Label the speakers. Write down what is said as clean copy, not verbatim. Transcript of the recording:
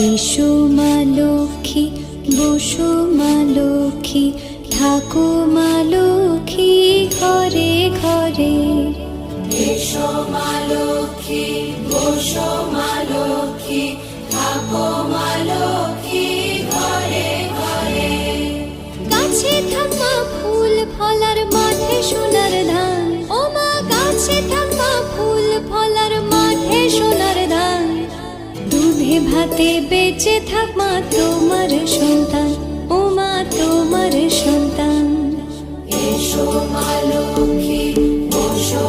Speaker 1: এসো মা লক্ষ্মী, বসো মা লক্ষ্মী, থাকো মা লক্ষ্মী ঘরে ঘরে।
Speaker 2: এসো মা লক্ষ্মী, বসো মা লক্ষ্মী, থাকো মা লক্ষ্মী ঘরে ঘরে।
Speaker 1: গাছে থাকা ফুল ফলার মাঠে সোনার ধান, ও মা গাছে থাকা ফুল ফলার মাঠে সোনার ধান। দুধে ভাতে বেঁচে থাক মা তোমার সন্তান, ও মা তোমার সন্তান।
Speaker 2: এসো মা লক্ষ্মী, বসো